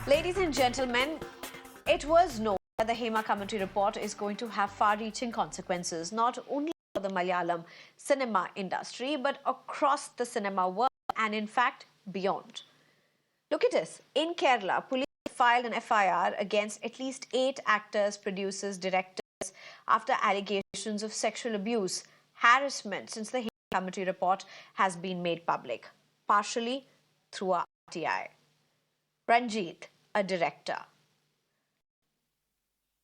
Ladies and gentlemen, it was known that the Hema Committee report is going to have far-reaching consequences, not only for the Malayalam cinema industry, but across the cinema world and, in fact, beyond. Look at this. In Kerala, police filed an FIR against at least 8 actors, producers, directors after allegations of sexual abuse, harassment since the Hema Committee report has been made public, partially through RTI. Ranjit, a director.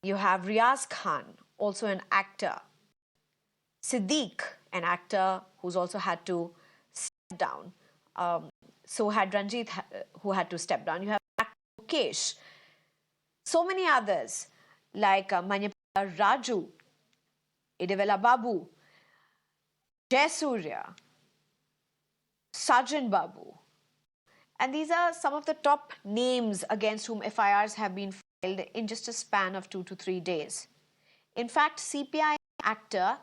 You have Riaz Khan, also an actor. Siddiq, an actor who's also had to step down. So had Ranjit, who had to step down. You have actor Mukesh. So many others like Manyapala Raju, Idevela Babu, Jayasurya, Sajan Babu. And these are some of the top names against whom FIRs have been filed in just a span of 2 to 3 days. In fact, CPI actor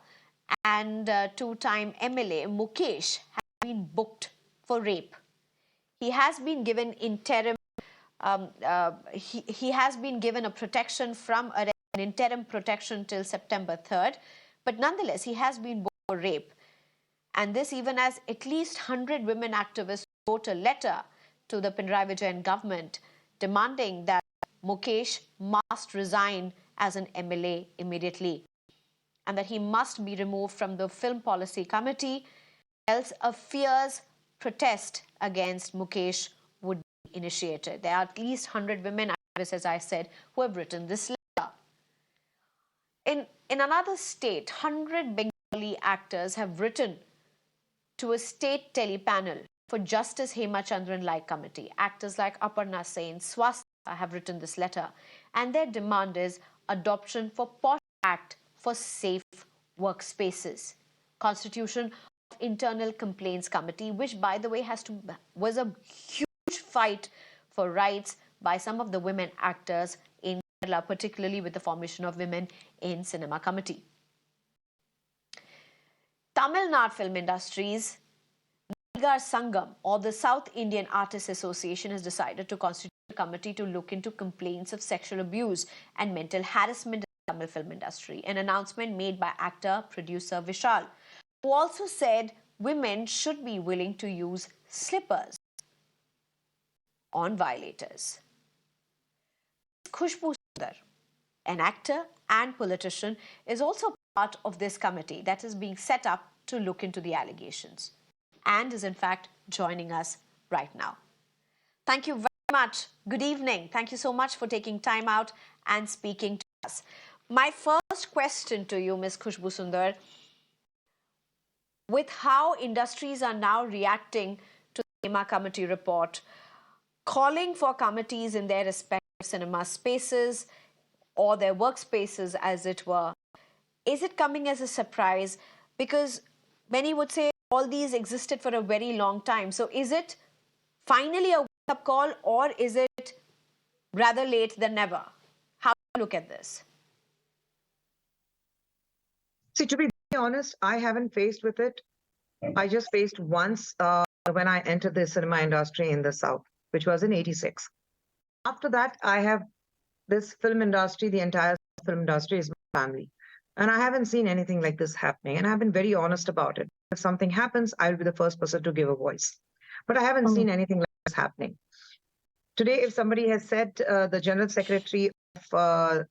and two-time MLA Mukesh has been booked for rape. He has been given interim. He has been given a protection from an interim protection till September 3rd, but nonetheless, he has been booked for rape. And this even as at least 100 women activists wrote a letter to the Pinarayi Vijayan government demanding that Mukesh must resign as an MLA immediately and that he must be removed from the Film Policy Committee, else a fierce protest against Mukesh would be initiated. There are at least 100 women activists, as I said, who have written this letter. In another state, 100 Bengali actors have written to a state telepanel for Justice Hema Chandran-like committee. Actors like Aparna Sen, Swastika have written this letter, and their demand is adoption for POSH Act for safe workspaces, constitution of Internal Complaints Committee, which, by the way, was a huge fight for rights by some of the women actors in Kerala, particularly with the formation of Women in Cinema Committee. Tamil Nadu film industries, Nadigar Sangam, or the South Indian Artists Association, has decided to constitute a committee to look into complaints of sexual abuse and mental harassment in the Tamil film industry. An announcement made by actor, producer Vishal, who also said women should be willing to use slippers on violators. Khushbu Sundar, an actor and politician, is also part of this committee that is being set up to look into the allegations, and is in fact joining us right now. Thank you very much. Good evening. Thank you so much for taking time out and speaking to us. My first question to you, Ms. Khushbu Sundar, with how industries are now reacting to the Hema Committee report, calling for committees in their respective cinema spaces or their workspaces, as it were, is it coming as a surprise? Because many would say all these existed for a very long time. So is it finally a wake-up call, or is it rather late than never? How do you look at this? See, to be very honest, I haven't faced with it. I just faced once when I entered the cinema industry in the South, which was in '86. After that, I have this film industry, the entire film industry is my family. And I haven't seen anything like this happening. And I've been very honest about it. If something happens, I'll be the first person to give a voice. But I haven't seen anything like this happening. Today, if somebody has said the General Secretary of our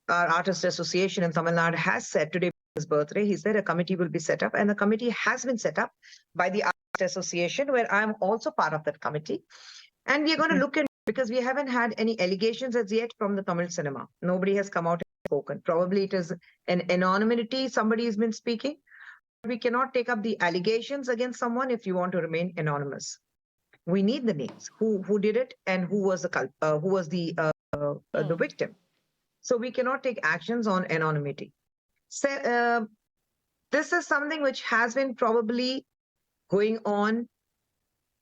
Artist Association in Tamil Nadu has said today his birthday, he said a committee will be set up. And the committee has been set up by the Artist Association, where I'm also part of that committee. And we're going to look in, because we haven't had any allegations as yet from the Tamil cinema. Nobody has come out and spoken. Probably it is an anonymity, somebody has been speaking. We cannot take up the allegations against someone if you want to remain anonymous. We need the names, who did it and who was the victim. So we cannot take actions on anonymity. So this is something which has been probably going on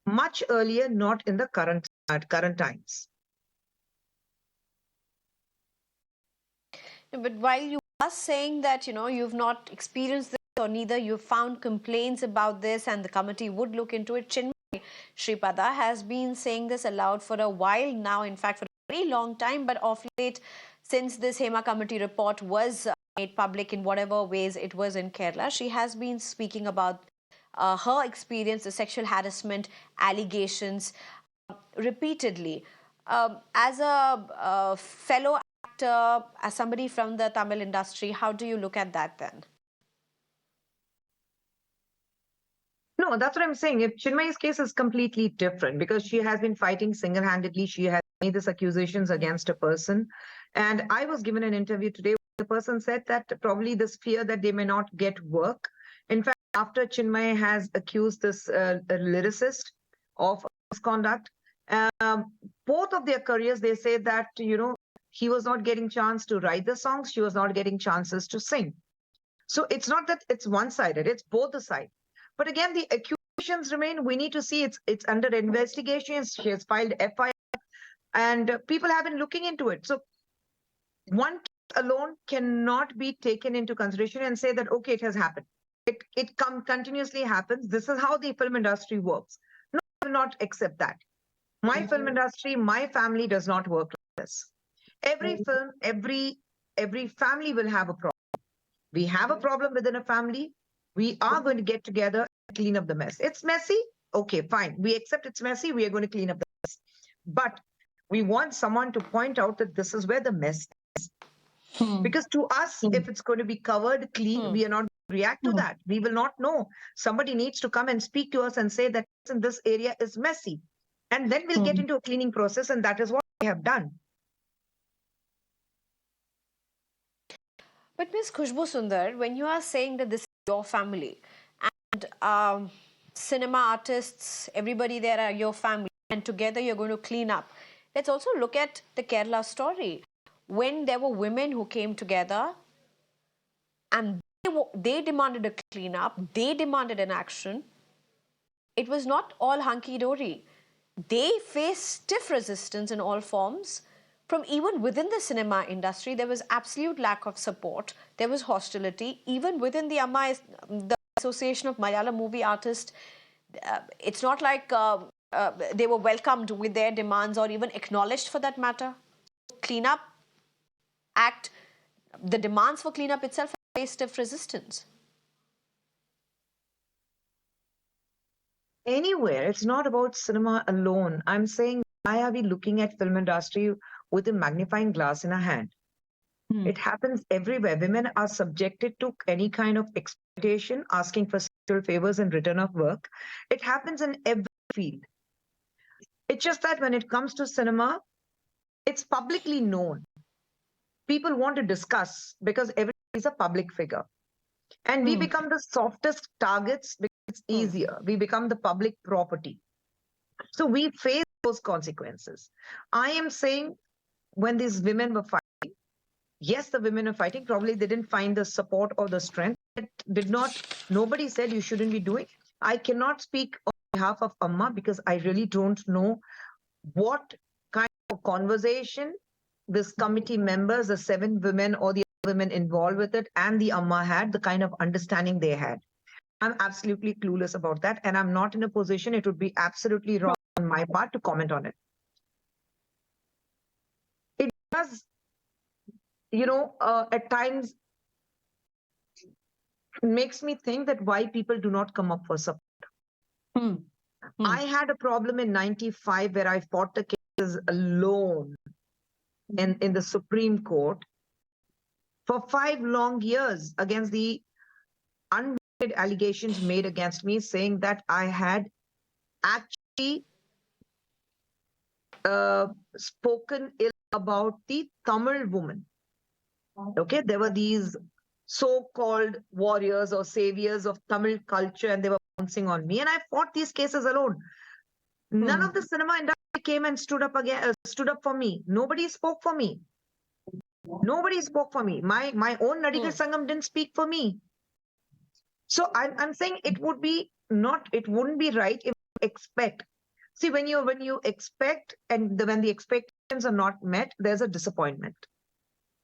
much earlier, not in the current times. But while you are saying that, you've not experienced this, or neither you've found complaints about this and the committee would look into it, Chinmay, Shripada has been saying this aloud for a while now, in fact, for a very long time, but of late, since this Hema Committee report was made public in whatever ways it was in Kerala, she has been speaking about her experience, the sexual harassment allegations repeatedly. As a fellow actor, as somebody from the Tamil industry, how do you look at that then? No, that's what I'm saying. If Chinmayi's case is completely different because she has been fighting single-handedly. She has made these accusations against a person. And I was given an interview today where the person said that probably this fear that they may not get work. In fact, after Chinmayi has accused this lyricist of misconduct, both of their careers, they say that, he was not getting chance to write the songs. She was not getting chances to sing. So it's not that it's one-sided. It's both the side. But again, the accusations remain. We need to see it's under investigation. She has filed FIR, and people have been looking into it. So one case alone cannot be taken into consideration and say that, okay, it has happened. It continuously happens. This is how the film industry works. No, I will not accept that. My film industry, my family does not work like this. Every film, every family will have a problem. We have a problem within a family. We are going to get together and clean up the mess. It's messy. Okay, fine. We accept it's messy. We are going to clean up the mess. But we want someone to point out that this is where the mess is. Because to us, if it's going to be covered, clean, we are not going to react to that. We will not know. Somebody needs to come and speak to us and say that this area is messy. And then we'll get into a cleaning process, and that is what we have done. But Ms. Khushbu Sundar, when you are saying that this is your family and cinema artists, everybody there are your family, and together you're going to clean up, let's also look at the Kerala story. When there were women who came together and they demanded a cleanup, they demanded an action, it was not all hunky-dory. They faced stiff resistance in all forms. From even within the cinema industry, there was absolute lack of support. There was hostility. Even within the the Association of Malayalam Movie Artists, it's not like they were welcomed with their demands or even acknowledged for that matter. Cleanup Act, the demands for cleanup itself faced stiff resistance. Anywhere, it's not about cinema alone. I'm saying, why are we looking at film industry with a magnifying glass in a hand? It happens everywhere. Women are subjected to any kind of exploitation, asking for sexual favors in return of work. It happens in every field. It's just that when it comes to cinema, it's publicly known. People want to discuss because everybody is a public figure. And we become the softest targets because it's easier. We become the public property. So we face those consequences. I am saying when these women were fighting, yes, the women are fighting. Probably they didn't find the support or the strength. Nobody said you shouldn't be doing. I cannot speak on behalf of Amma because I really don't know what kind of conversation this committee members, the 7 women or the women involved with it, and the Amma had, the kind of understanding they had. I'm absolutely clueless about that, and I'm not in a position, it would be absolutely wrong on my part to comment on it. It does, at times makes me think that why people do not come up for support. I had a problem in 95 where I fought the cases alone in the Supreme Court for 5 long years against the unfounded allegations made against me, saying that I had actually spoken ill about the Tamil woman. Okay, there were these so-called warriors or saviors of Tamil culture, and they were bouncing on me, and I fought these cases alone. None of the cinema industry came and stood up for me. Nobody spoke for me. Nobody spoke for me. My own Nadigar Sangam didn't speak for me. So I'm saying it wouldn't be right if you expect. See, when you expect and when the expectations are not met, there's a disappointment.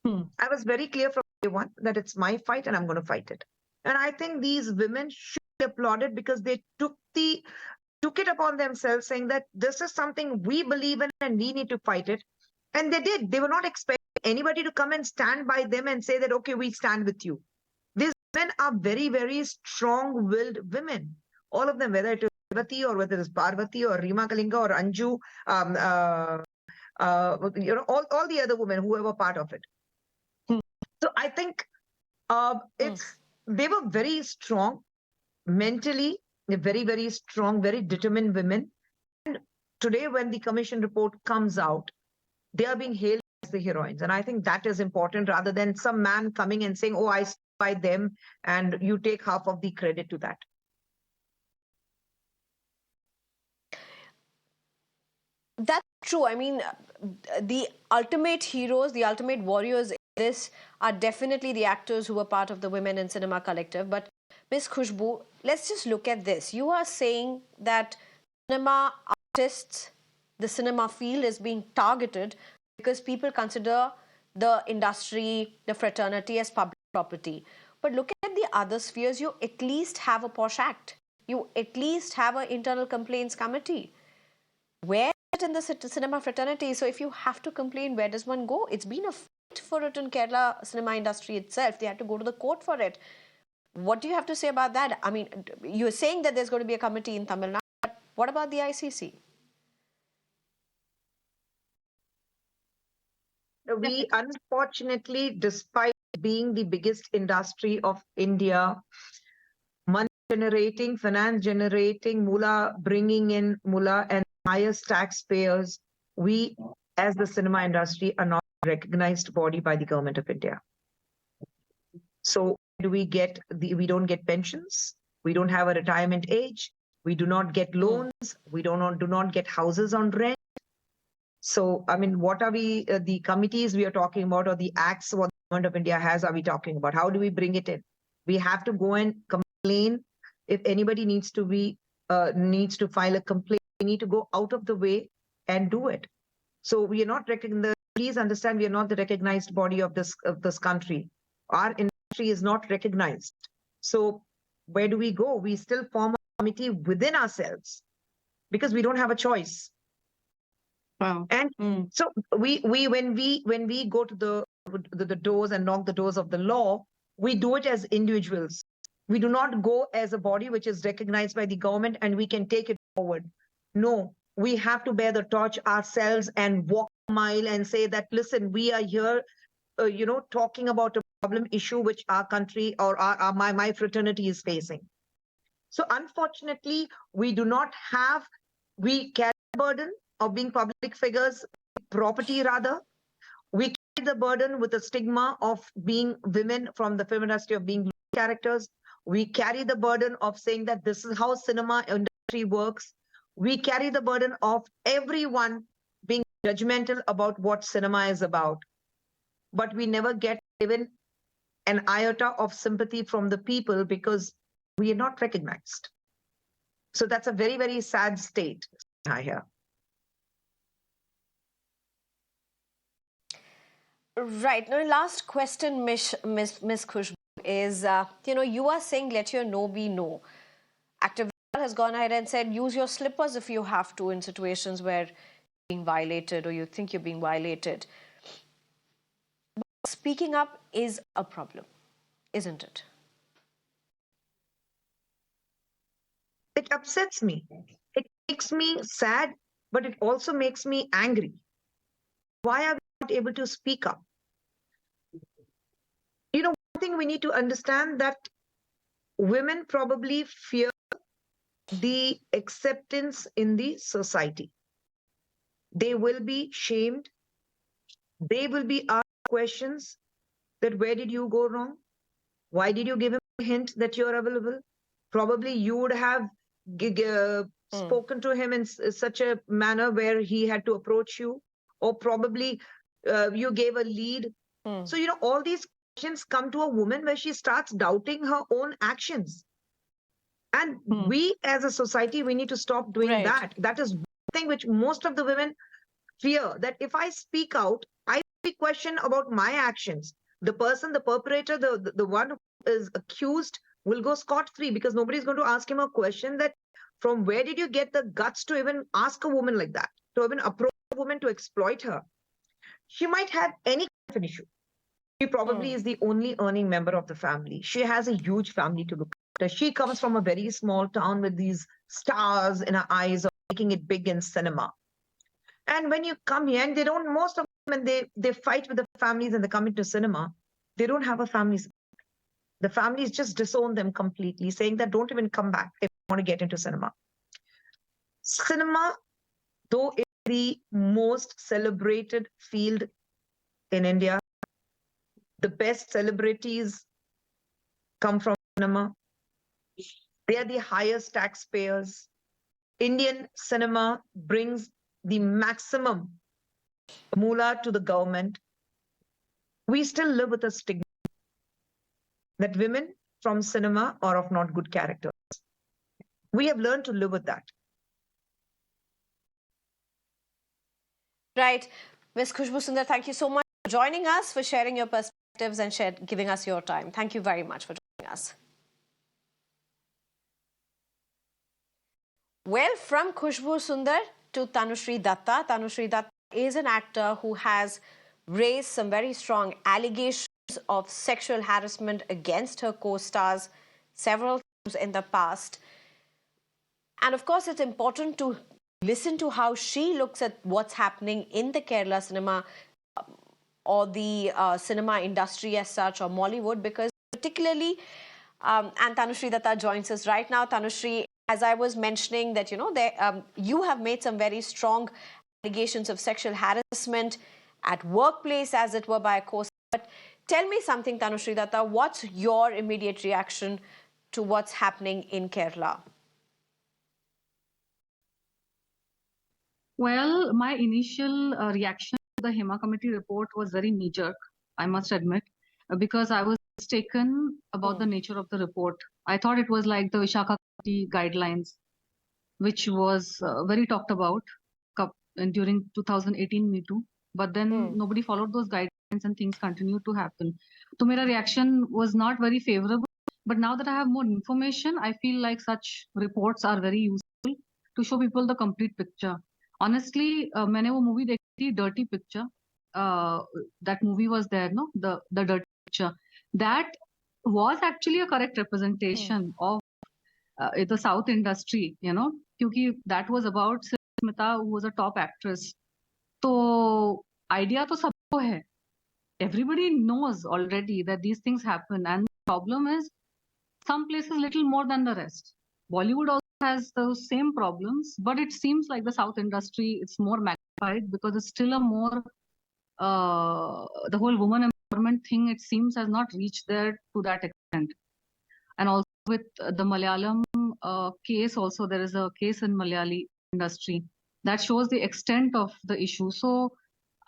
I was very clear from day one that it's my fight and I'm going to fight it. And I think these women should be applauded because they took the took it upon themselves saying that this is something we believe in and we need to fight it. And they did. They were not expecting anybody to come and stand by them and say that, okay, we stand with you. These women are very, very strong-willed women. All of them, whether it is Parvati or whether it is Parvati or Rima Kalinga or Anju, all the other women who were part of it. So I think they were very strong mentally, very, very strong, very determined women. And today, when the commission report comes out, they are being hailed as the heroines. And I think that is important rather than some man coming and saying, oh, I stand by them, and you take half of the credit to that. That's true. I mean, the ultimate heroes, the ultimate warriors in this are definitely the actors who were part of the Women in Cinema Collective. But Ms. Khushbu, let's just look at this. You are saying that cinema artists, the cinema field is being targeted because people consider the industry, the fraternity as public property. But look at the other spheres. You at least have a posh act. You at least have an internal complaints committee. Where in the cinema fraternity? So if you have to complain, where does one go? It's been a fight for it in Kerala cinema industry itself. They had to go to the court for it. What do you have to say about that? I mean, you're saying that there's going to be a committee in Tamil Nadu, but what about the ICC? We unfortunately, despite being the biggest industry of India, money generating, finance generating, mullah, bringing in mullah and highest taxpayers, we as the cinema industry are not a recognized body by the government of India. So we don't get pensions, we don't have a retirement age, we do not get loans, we do not get houses on rent. So, I mean, what are we, the committees we are talking about, or the acts what the government of India has, are we talking about? How do we bring it in? We have to go and complain. If anybody needs to file a complaint, we need to go out of the way and do it. So we are not recognized. Please understand, we are not the recognized body of this country. Our industry is not recognized. So where do we go? We still form a committee within ourselves because we don't have a choice. Wow. And so when we go to the doors and knock the doors of the law, we do it as individuals. We do not go as a body which is recognized by the government and we can take it forward. No, we have to bear the torch ourselves and walk a mile and say that, listen, we are here, talking about a problem issue which our country or my fraternity is facing. So unfortunately, we carry the burden of being public figures, property rather. We carry the burden with the stigma of being women from the film industry, of being characters. We carry the burden of saying that this is how cinema industry works. We carry the burden of everyone being judgmental about what cinema is about. But we never get even an iota of sympathy from the people because we are not recognized. So that's a very, very sad state here. Right. Now, last question, Miss Khushbu, is, you are saying let your no be no. Actor Vishal has gone ahead and said use your slippers if you have to in situations where you're being violated or you think you're being violated. But speaking up is a problem, isn't it? It upsets me. It makes me sad, but it also makes me angry. Why are we not able to speak up? One thing we need to understand, that women probably fear the acceptance in the society. They will be shamed. They will be asked questions that where did you go wrong? Why did you give him a hint that you're available? Probably you would have spoken to him in such a manner where he had to approach you, or probably you gave a lead. So, all these questions come to a woman where she starts doubting her own actions. And we as a society, we need to stop doing that. That is one thing which most of the women fear, that if I speak out, I will be questioned about my actions. The person, the perpetrator, the one who is accused will go scot-free because nobody is going to ask him a question that From where did you get the guts to even ask a woman like that, to even approach a woman to exploit her? She might have any kind of an issue. She probably is the only earning member of the family. She has a huge family to look after. She comes from a very small town with these stars in her eyes of making it big in cinema. And when you come here, and they don't, most of them, when they fight with the families and they come into cinema, they don't have a family. The families just disown them completely, saying that don't even come back if you want to get into cinema. Cinema, though, is the most celebrated field in India. The best celebrities come from cinema. They are the highest taxpayers. Indian cinema brings the maximum moolah to the government. We still live with a stigma that women from cinema are of not good character. We have learned to live with that. Right. Ms. Khushbu Sundar, thank you so much for joining us, for sharing your perspectives and giving us your time. Thank you very much for joining us. Well, from Khushbu Sundar to Tanushree Dutta. Tanushree Dutta is an actor who has raised some very strong allegations of sexual harassment against her co-stars several times in the past. And of course, it's important to listen to how she looks at what's happening in the Kerala cinema or the cinema industry as such, or Mollywood, because particularly, and Tanushree Dutta joins us right now. Tanushree, as I was mentioning that, you have made some very strong allegations of sexual harassment at workplace, as it were, by a co-star. But tell me something, Tanushree Dutta, what's your immediate reaction to what's happening in Kerala? Well, my initial reaction to the Hema Committee report was very knee-jerk, I must admit, because I was mistaken about the nature of the report. I thought it was like the Vishal Committee guidelines, which was very talked about during 2018 MeToo. But then nobody followed those guidelines and things continued to happen. So my reaction was not very favorable. But now that I have more information, I feel like such reports are very useful to show people the complete picture. Honestly, मैंने वो movie देखी थी, Dirty Picture. That movie was there, no? The Dirty Picture. That was actually a correct representation of the South industry, क्योंकि that was about Smita, who was a top actress. So idea तो सबको है. Everybody knows already that these things happen, and the problem is some places little more than the rest. Bollywood also has those same problems, but it seems like the South industry, it's more magnified because it's still a more, the whole woman empowerment thing, it seems, has not reached there to that extent. And also with the Malayalam case also, there is a case in Malayali industry that shows the extent of the issue. So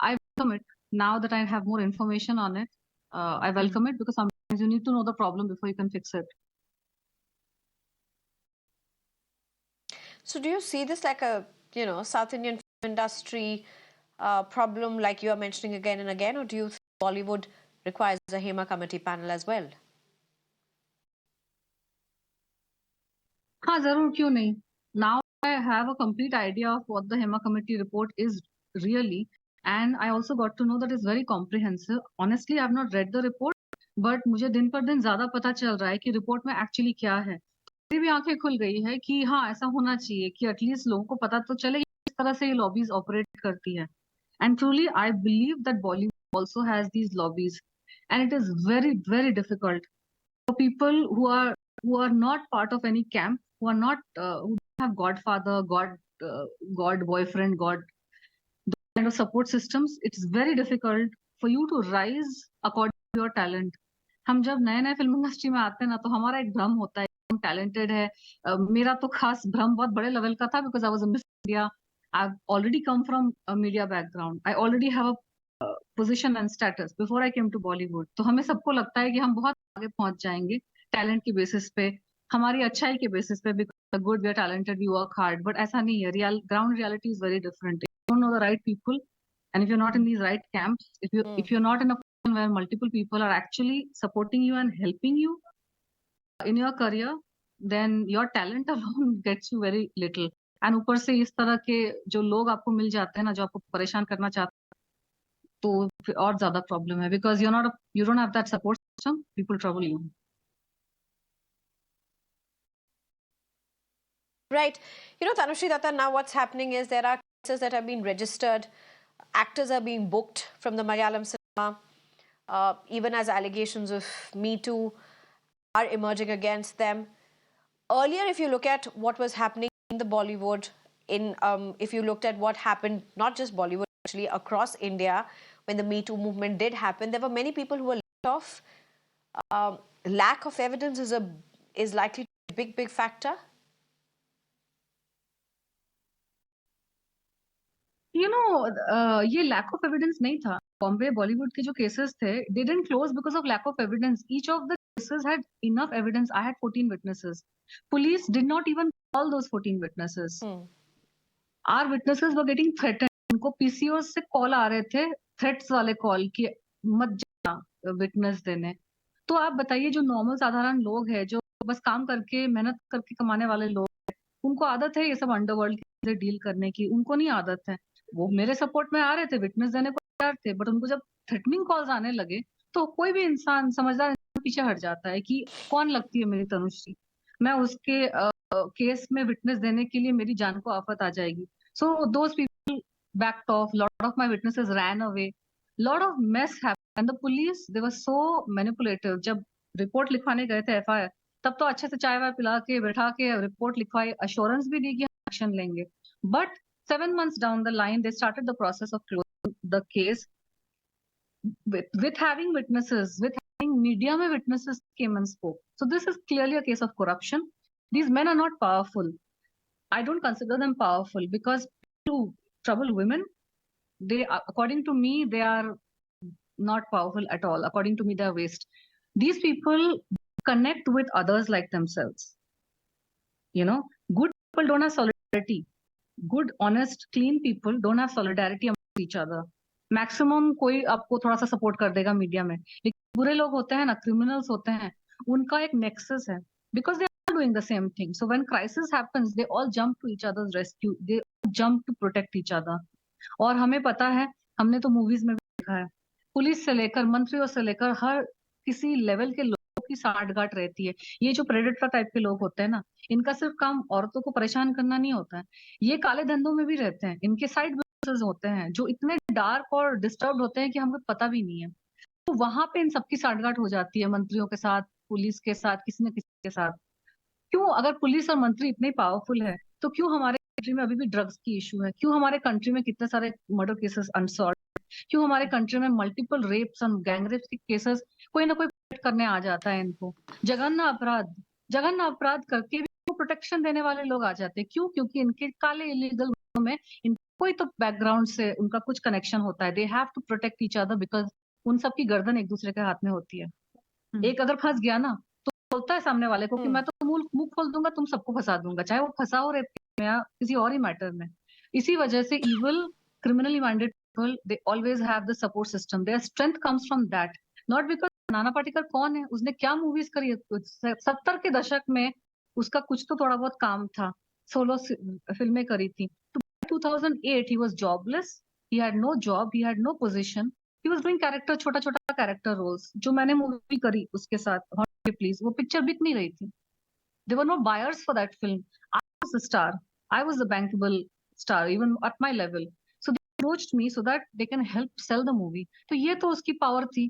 I welcome it. Now that I have more information on it, I welcome it, because sometimes you need to know the problem before you can fix it. So do you see this like a, South Indian film industry problem like you are mentioning again and again, or do you think Bollywood requires a Hema Committee panel as well? हाँ जरूर, क्यों नहीं. Now I have a complete idea of what the Hema Committee report is really, and I also got to know that it's very comprehensive. Honestly, I have not read the report, but मुझे दिन पर दिन ज्यादा पता चल रहा है कि रिपोर्ट में एक्चुअली क्या है. मेरी भी आंखें खुल गई है कि हाँ ऐसा होना चाहिए कि एटलीस्ट लोगों को पता तो चले किस तरह से ये लॉबीज ऑपरेट करती है. And truly, I believe that Bollywood also has these lobbies, and it is very, very difficult for people who are not part of any camp, who are not who have godfather, god boyfriend, god kind of support systems. It's very difficult for you to rise according to your talent. हम जब नए नए film industry में आते हैं ना, तो हमारा एक भ्रम होता है हम टैलेंटेड है. मेरा तो खास भ्रम बहुत बड़े लेवल का था, because I was in miss India. I've already come from a media background. I already have a position and status before I came to Bollywood. तो हमें सबको लगता है कि हम बहुत आगे पहुंच जाएंगे टैलेंट की बेसिस पे, हमारी अच्छाई के बेसिस पे, because good, we are talented, we work hard. But ऐसा नहीं है. Ground reality is very different. If you don't know the right people, and if you're not in these right camps, if you're not in a position where multiple people are actually supporting you and helping you in your career, then your talent alone gets you very little. And ऊपर से इस तरह के जो लोग आपको मिल जाते हैं ना, जो आपको परेशान करना चाहते हैं, तो फिर और ज्यादा प्रॉब्लम है, because you don't have that support system, people trouble you. Right. You know, Tanushree Dutta, now what's happening is there are cases that have been registered. Actors are being booked from the Malayalam cinema, even as allegations of MeToo are emerging against them. Earlier, if you look at what was happening in the Bollywood, if you looked at what happened, not just Bollywood, actually across India, when the MeToo movement did happen, there were many people who were let off. Lack of evidence is likely to be a big factor. ये lack of evidence नहीं था. बॉम्बे बॉलीवुड के जो cases थे, they didn't close because of lack of evidence. Each of the cases had enough evidence. I had 14 witnesses. Police did not even call those 14 witnesses. Our witnesses were getting threatened. उनको PCO से call आ रहे थे, threats वाले call, कि मत जाना witness देने. तो आप बताइए, जो नॉर्मल साधारण लोग हैं, जो बस काम करके मेहनत करके कमाने वाले लोग, उनको आदत है ये सब अंडरवर्ल्ड से डील करने की, उनको नहीं आदत है. वो मेरे सपोर्ट में आ रहे थे, विटनेस देने को तैयार थे, बट उनको जब थ्रेटनिंग कॉल्स आने लगे, तो कोई भी इंसान, समझदार इंसान, पीछे हट जाता है कि कौन लगती है मेरी तनुश्री, मैं उसके केस में विटनेस देने के लिए मेरी जान को आफत आ जाएगी. So those people backed off. Lot of my witnesses ran away. Lot of mess happened. And the police, they were so manipulative. जब रिपोर्ट लिखवाने गए थे एफआईआर, तब तो अच्छे से चाय वाय पिला के बैठा के रिपोर्ट लिखवाई, अश्योरेंस भी दी कि एक्शन लेंगे. But 7 months down the line, they started the process of closing the case with having witnesses, with having media mein witnesses came and spoke. So this is clearly a case of corruption. These men are not powerful. I don't consider them powerful, because to trouble women, they, according to me, they are not powerful at all. According to me, they are waste. These people connect with others like themselves. Good people don't have solidarity. Good, honest, clean people don't have solidarity among each other. Maximum कोई आपको थोड़ा सा support कर देगा media में, लेकिन बुरे लोग होते हैं ना, क्रिमिनल्स होते हैं, उनका एक नेक्सस है, because they are doing the same thing. So when crisis happens, they all jump to each other's rescue. They jump to protect each other. और हमें पता है, हमने तो मूवीज में भी देखा है, पुलिस से लेकर मंत्रियों से लेकर हर किसी लेवल के लोगों की साठगांठ रहती है. ये जो प्रेडेटर टाइप के लोग होते हैं ना, इनका सिर्फ काम औरतों को परेशान करना नहीं होता है. ये काले धंधों में भी रहते हैं. इनके साइड बिजनेसेस होते हैं जो इतने डार्क और डिस्टर्ब होते हैं कि हमें पता भी नहीं है. तो वहां पे इन सबकी साठगांठ हो जाती है, मंत्रियों के साथ, पुलिस के साथ, किसी न किसी के साथ. क्यों, अगर पुलिस और मंत्री इतने पावरफुल है, तो क्यों हमारे कंट्री में अभी भी ड्रग्स की इशू है? क्यों हमारे कंट्री में कितने सारे मर्डर केसेस अनसॉल्व? क्यों हमारे कंट्री में मल्टीपल रेप्स और गैंग रेप्स के केसेस कोई ना कोई करने आ जाता है इनको? जघन्य अपराध करके भी वो प्रोटेक्शन देने वाले लोग आ जाते हैं. क्यों? क्योंकि इनके काले इलीगल में कोई तो बैकग्राउंड से उनका कुछ कनेक्शन होता है. They have to protect each other, because उन सबकी गर्दन एक दूसरे के हाथ में होती है. एक अगर फंस गया ना, तो बोलता है सामने वाले को कि मैं तो मुंह खोल दूंगा, तुम सबको फंसा दूंगा, चाहे वो फंसा हो रेप में या किसी और ही मैटर में. इसी वजह से evil criminally minded people, they always have the support system. Their strength comes from that, not because Nana Patekar कौन है, उसने क्या मूवीज करी है. 70 के दशक में उसका कुछ तो थोड़ा बहुत काम था, सोलो फिल्में करी थी. तो 2008 he was jobless, he had no job, he had no position, he was doing character, छोटा छोटा कैरेक्टर रोल्स. जो मैंने मूवी करी उसके साथ, प्लीज, वो पिक्चर बिक नहीं रही थी. There were no buyers for that film. I was the star. I was the bankable star, even at my level. So they approached me so that they can help sell the movie. तो ये तो उसकी power थी.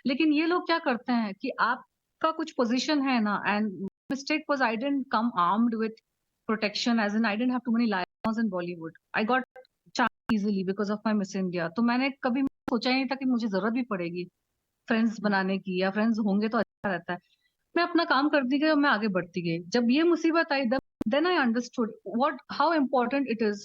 लेकिन ये लोग क्या करते हैं कि आपका कुछ पोजीशन है ना, and mistake was I didn't come armed with protection, as in I didn't have too many lions in Bollywood. I got chance easily because of my Miss India. तो मैंने कभी सोचा ही नहीं था कि मुझे जरूरत भी पड़ेगी फ्रेंड्स बनाने की, या फ्रेंड्स होंगे तो अच्छा रहता है. मैं अपना काम करती गई और मैं आगे बढ़ती गई. जब ये मुसीबत आई, then I understood how important it is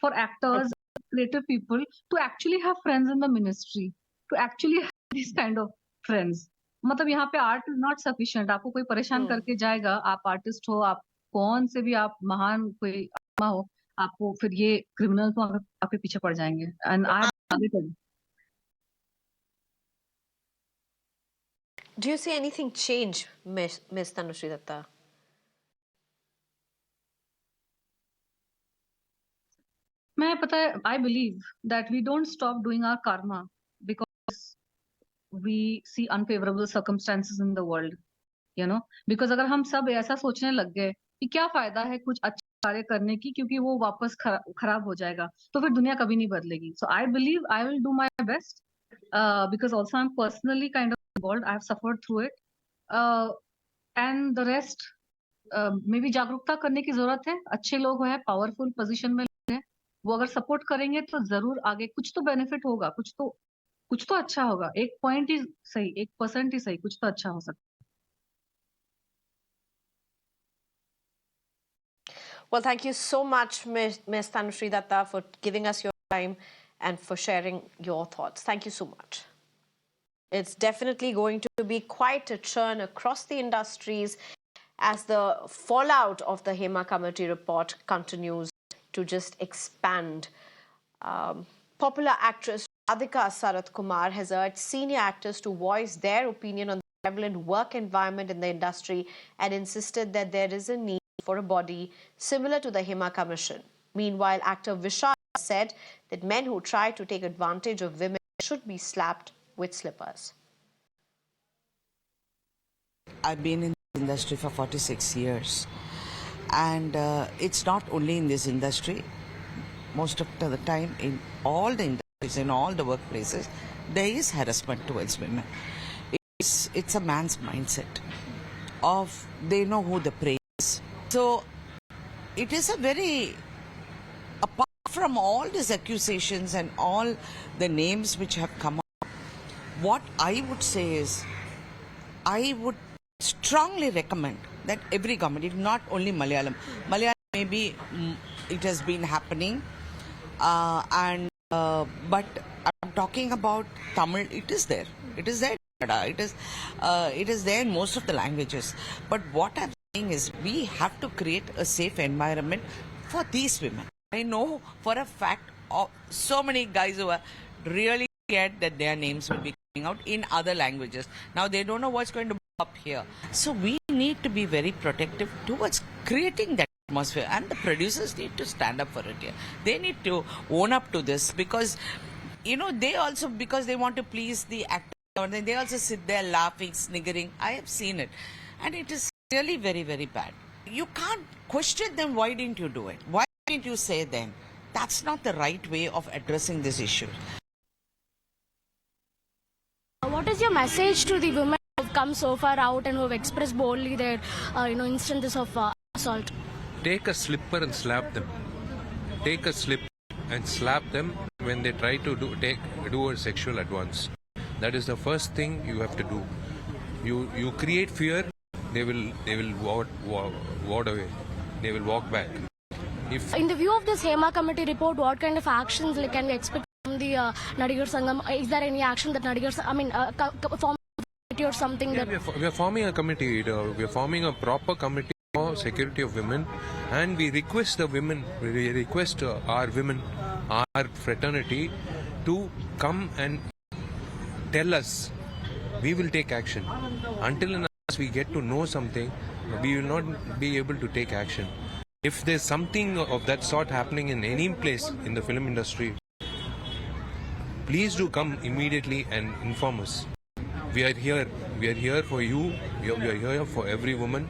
for actors, creative people to actually have friends in the ministry, to actually have these kind of friends. मतलब यहाँ पे आर्ट इज नॉट सफिशिएंट. आपको कोई परेशान करके जाएगा, आप आर्टिस्ट हो, आप कौन से भी आप महान कोई आत्मा हो, आपको फिर ये क्रिमिनल तो आपके पीछे पड़ जाएंगे. एंड आई आगे Do you see anything change, Miss Tanushree Dutta? I believe that we don't stop doing our karma because we see unfavorable circumstances in the world, because अगर हम सब ऐसा सोचने लग गए कि क्या फायदा है कुछ अच्छा कार्य करने की क्योंकि वो वापस खराब हो जाएगा तो फिर दुनिया कभी नहीं बदलेगी. So I believe I will do my best because also I'm personally kind of involved. I've suffered through it. And the rest मे भी जागरूकता करने की जरूरत है. अच्छे लोग हैं, पावरफुल पोजीशन में हैं, वो अगर सपोर्ट करेंगे तो जरूर आगे कुछ तो बेनिफिट होगा, कुछ तो अच्छा होगा. 1% ही सही, 1% ही सही, कुछ तो अच्छा हो सकता. Well, thank you so much, Ms. Tanushree Dutta, for giving us your time and for sharing your thoughts. Thank you so much. It's definitely going to be quite a churn across the industries as the fallout of the Hema Committee report continues to just expand. Popular actress Nadigar Sarath Kumar has urged senior actors to voice their opinion on the prevalent work environment in the industry and insisted that there is a need for a body similar to the Hema Commission. Meanwhile, actor Vishal said that men who try to take advantage of women should be slapped with slippers. I've been in the industry for 46 years, and it's not only in this industry. Most of the time, in all the industries, in all the workplaces, there is harassment towards women. It's a man's mindset of they know who the prey is. So it is a very, apart from all these accusations and all the names which have come up, what I would say is, I would strongly recommend that every government, not only Malayalam, maybe it has been happening, but I'm talking about Tamil. It is there. It is there. It is there in most of the languages. But what I'm saying is, we have to create a safe environment for these women. I know for a fact of so many guys who are really scared that their names will be coming out in other languages. Now they don't know what's going to up here. So we need to be very protective towards creating that atmosphere, and the producers need to stand up for it here. They need to own up to this because, they also, because they want to please the actor, they also sit there laughing, sniggering. I have seen it. And it is really very, very bad. You can't question them, why didn't you do it? Why didn't you say then? That's not the right way of addressing this issue. What is your message to the women who have come so far out and who have expressed boldly their, instances of assault? Take a slipper and slap them. Take a slipper and slap them when they try to do a sexual advance. That is the first thing you have to do. You create fear, they will ward away. They will walk back. In the view of this Hema Committee report, what kind of actions can we expect from the Nadigar Sangam? Is there any action that Nadigar, form a committee or something? Yeah, we are forming a committee. We are forming a proper committee for security of women, and we request the women, we request our women, our fraternity, to come and tell us. We will take action. Until and unless we get to know something, we will not be able to take action. If there's something of that sort happening in any place in the film industry, please do come immediately and inform us. We are here. We are here for you. We are here for every woman.